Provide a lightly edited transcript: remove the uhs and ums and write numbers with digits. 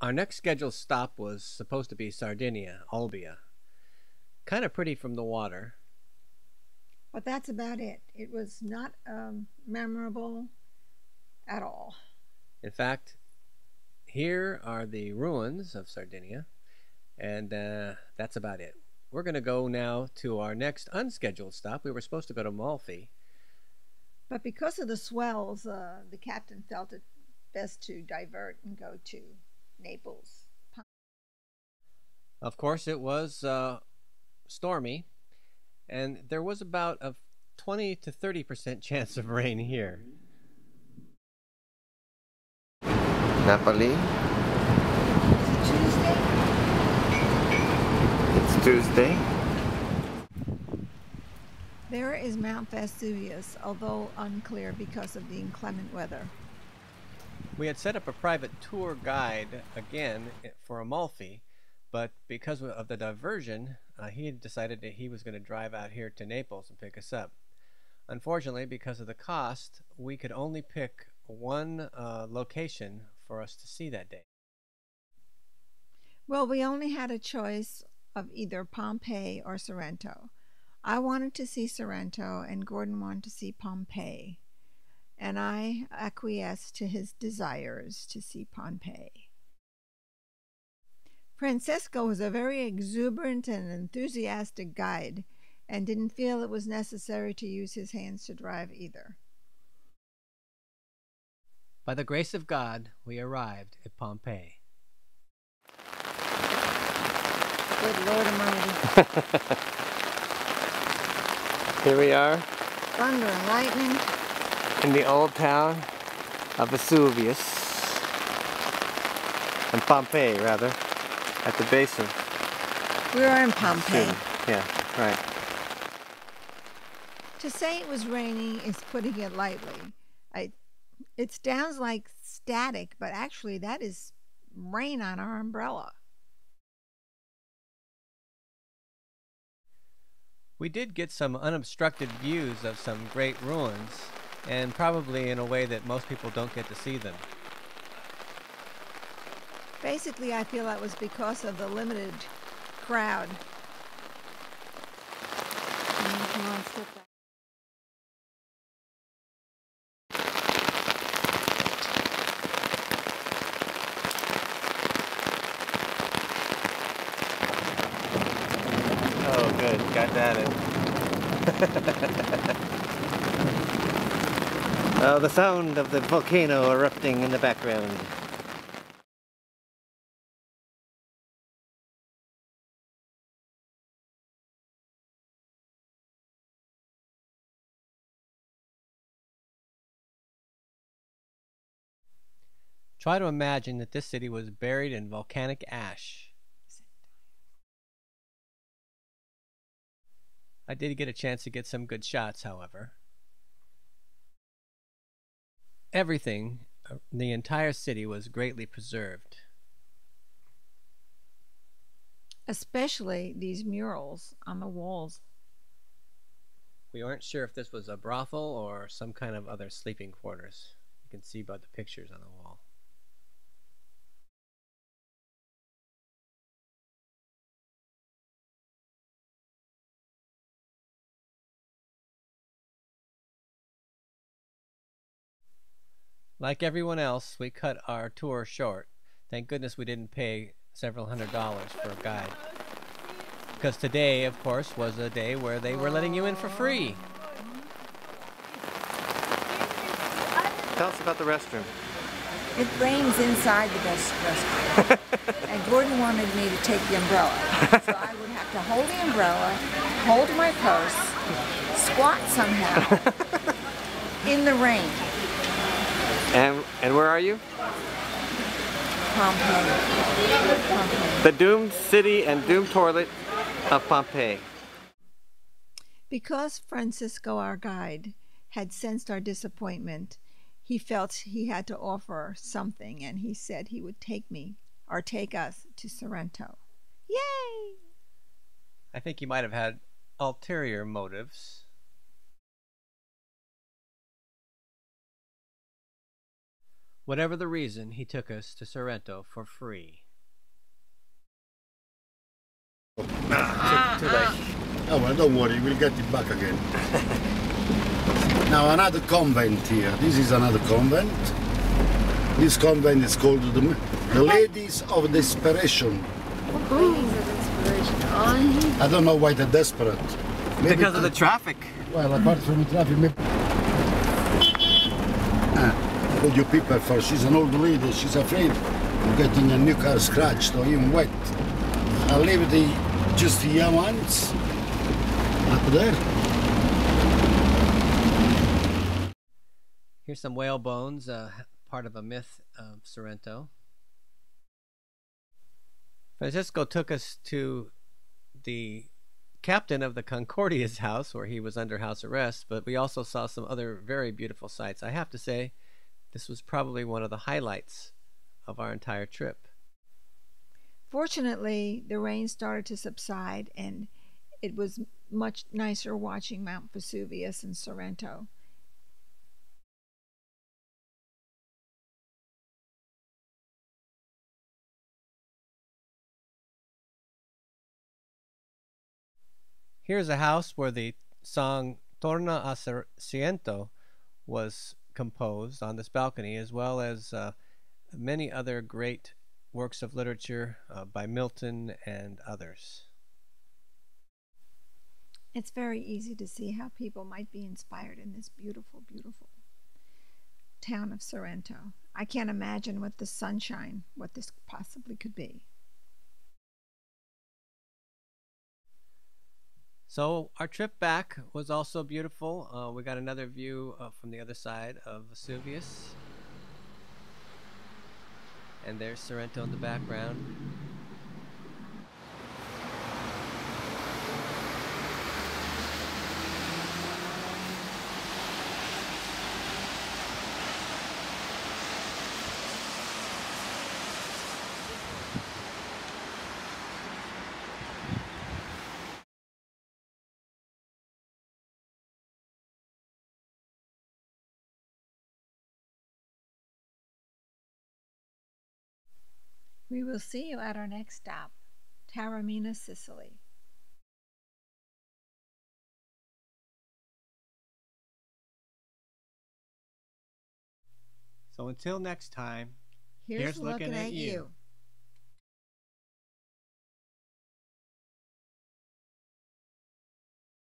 Our next scheduled stop was supposed to be Sardinia, Olbia. Kind of pretty from the water. But that's about it. It was not memorable at all. In fact, here are the ruins of Sardinia, and that's about it. We're going to go now to our next unscheduled stop. We were supposed to go to Malfi. But because of the swells, the captain felt it best to divert and go to Naples. Of course, it was stormy, and there was about a 20 to 30% chance of rain here. Napoli. Tuesday? It's Tuesday. There is Mount Vesuvius, although unclear because of the inclement weather. We had set up a private tour guide again for Amalfi, but because of the diversion, he had decided that he was going to drive out here to Naples and pick us up. Unfortunately, because of the cost, we could only pick one location for us to see that day. Well, we only had a choice of either Pompeii or Sorrento. I wanted to see Sorrento, and Gordon wanted to see Pompeii, and I acquiesced to his desires to see Pompeii. Francesco was a very exuberant and enthusiastic guide, and didn't feel it was necessary to use his hands to drive either. By the grace of God, we arrived at Pompeii. Good Lord Almighty. Here we are Thunder and lightning. in the old town of Vesuvius, and Pompeii rather, at the base of We were in Pompeii. city. Yeah, right. To say it was raining is putting it lightly. It sounds like static, but actually that is rain on our umbrella. We did get some unobstructed views of some great ruins, and probably in a way that most people don't get to see them. Basically, I feel that was because of the limited crowd. Come on, step back. Oh, good. Got that in. Oh, the sound of the volcano erupting in the background. Try to imagine that this city was buried in volcanic ash. I did get a chance to get some good shots, however. Everything, the entire city, was greatly preserved. Especially these murals on the walls. We weren't sure if this was a brothel or some kind of other sleeping quarters. You can see by the pictures on the wall. Like everyone else, we cut our tour short. Thank goodness we didn't pay several $100s for a guide. Because today, of course, was a day where they were letting you in for free. Tell us about the restroom. It rains inside the best restaurant. And Gordon wanted me to take the umbrella. So I would have to hold the umbrella, hold my purse, squat somehow in the rain. And where are you? Pompeii. The doomed city and doomed toilet of Pompeii. Because Francisco, our guide, had sensed our disappointment, he felt he had to offer something, and he said he would take us to Sorrento. Yay! I think he might have had ulterior motives. Whatever the reason, he took us to Sorrento for free. Too late. Oh, well, don't worry, we'll get it back again. Now, another convent here. This is another convent. This convent is called the Ladies of Desperation. Ladies of inspiration. I don't know why they're desperate. Maybe Because of the traffic. Well, apart from the traffic, maybe... Put your people first. She's an old lady. She's afraid of getting a new car scratched or even wet. I'll leave just the young ones up there. Here's some whale bones, part of a myth of Sorrento. Francisco took us to the captain of the Concordia's house, where he was under house arrest, but we also saw some other very beautiful sights. I have to say, this was probably one of the highlights of our entire trip. Fortunately, the rain started to subside, and it was much nicer watching Mount Vesuvius in Sorrento. Here's a house where the song Torna a Sorrento was composed on this balcony, as well as many other great works of literature by Milton and others. It's very easy to see how people might be inspired in this beautiful, beautiful town of Sorrento. I can't imagine with the sunshine what this possibly could be. So our trip back was also beautiful. We got another view from the other side of Vesuvius. And there's Sorrento in the background. We will see you at our next stop, Taormina, Sicily. So until next time, Here's looking at you.